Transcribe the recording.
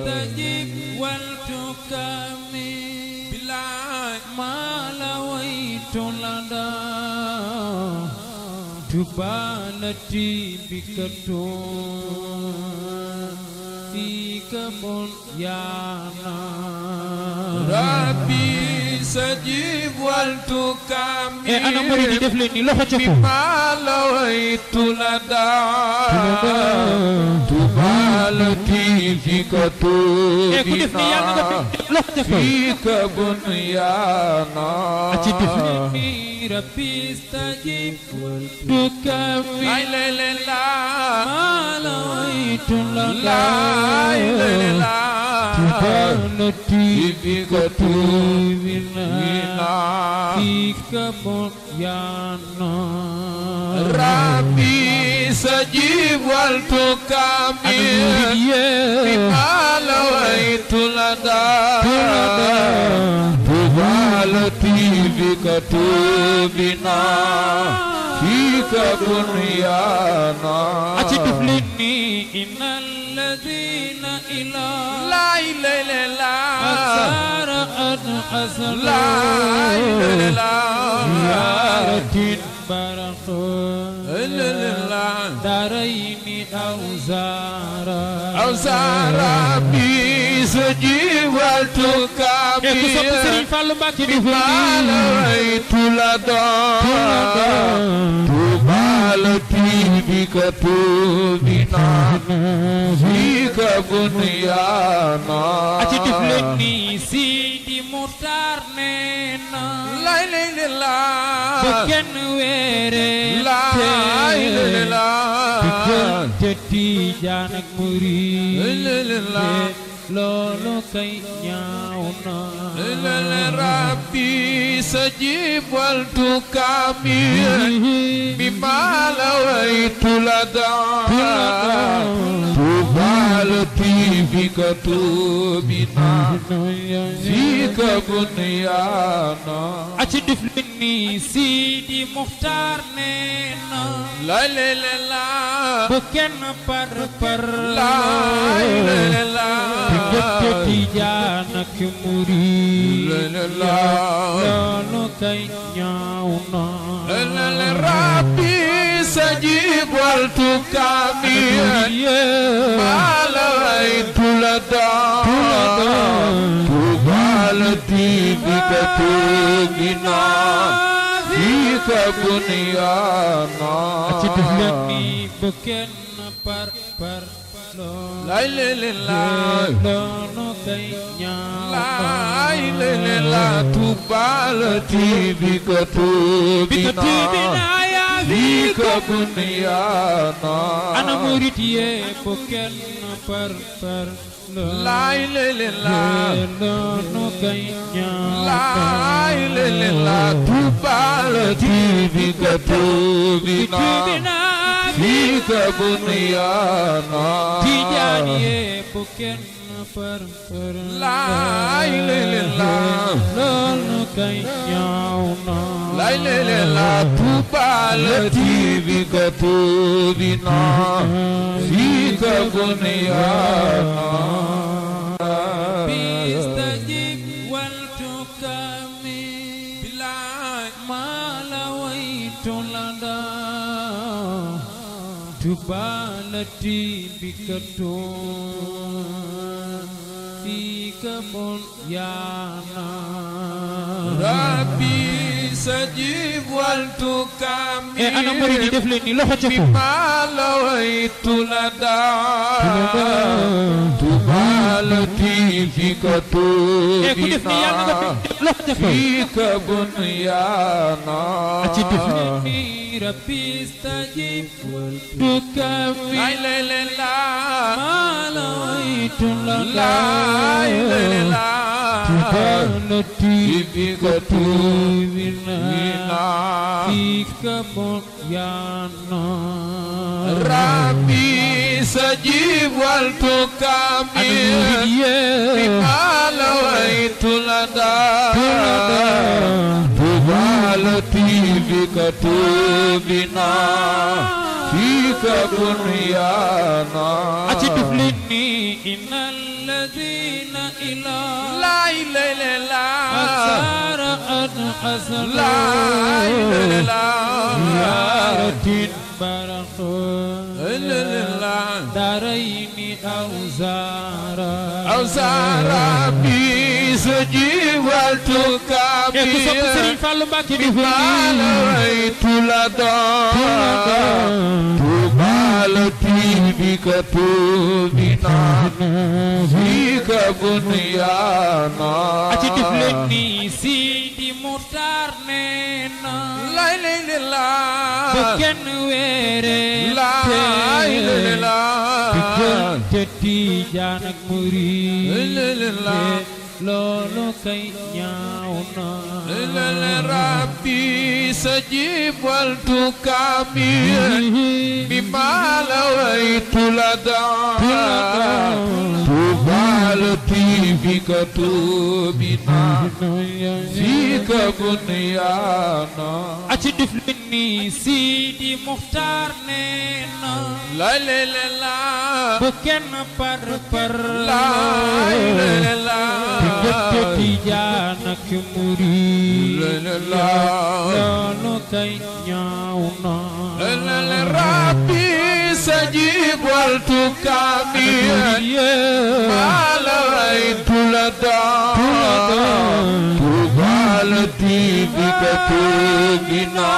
استجب ولتكمل ما لويت لدى تبالتي بكتون فيك بنيانا ربي سجيب ولتكمل أنا مريد دفلني لو حجكم بما لويت لدى تبالتي فيك تبنا فيك بنيانا ربي استجيب ولتكمل لا إله إلا الله ما لويت لدى تبالتي فيك تبنا فيك بنيانا ربي سجيب ولتكمل بما لويت لدى تبالتي فيك تبنا فيك بنيانا أتدفلني إن الذين إلى لا إله إلا الله أسار أسر لا إله إلا الله زيارة برق دارين أوزارا بسجيب ولتكمل بما لويت لدى تبالتي بك تبنا فيك بنيانا أتدفلني سيدي مختار نينا لا إله إلا الله بكن ويري لا إله إلا الله تتي جانك مريد لا إله إلا الله لولو كي نياونا ربي سجيب ولتكمل بما لويت لدى تبالتي فيك تبنا فيك بنيانا أتدفلني سيدي مختار نينا لا إله إلا الله بكن پر لا إله إلا الله تجانك مريد لا كي نياونا ربي سجيب ولتكمل ما لويت لدى تبالتي بك تبنا فيك بنيانا أتدفلني بكن پر لا إله إلا الله لا إله إلا الله تبالتي بك تبنا فيك بنيانا أنا مريد بكن پر لا إله إلا الله لا إله إلا الله تبالتي بك تبنا فيك بنيانا تجاني بكن پر لا إله إلا الله لا إله إلا الله تبالتي بك تبنا فيك بنيانا بيستجيب ولتكمل ما لويت لدى تبالتي بك فيك بنيانا ربي سجيب ولتكمل أنا مريد دفلني لو حجكم بما لويت لدى تبالتي فيك تبنا فيك بنيانا أتدفلني ربي استجيب ولتكمل لا إله إلا الله ما لويت لدى لا إله إلا الله تبالتي فيك تبنا فيك بنيانا ربي سجيب ولتكمل بما لويت لدى تبالتي بك تبنا فيك بنيانا أتي تفلني إن الذين إلى لا إله إلا الله أسار أن أسر لا إله إلا الله زيارة برق إلا الله دارين أوزارا بسجيب والتكابير بمال رأيت لدى تبالتي بك تبنا فيك بنيانا أتي تفلني سيدي مختار نينا لا إله إلا الله بكن ويري لا إله إلا الله Tijaan ak murid loolu kay ñaaw na rabbi sajib wal tukamir bima lawaitu lada tubalati bika tubina fika bunyana aci diflini Sidi Muxtaar neena la la la bu kenn par la la la Tijaan ak murid loolu kay ñaaw na rabbi sajib wal tukamir ma lawaitu lada tubalati bika tubina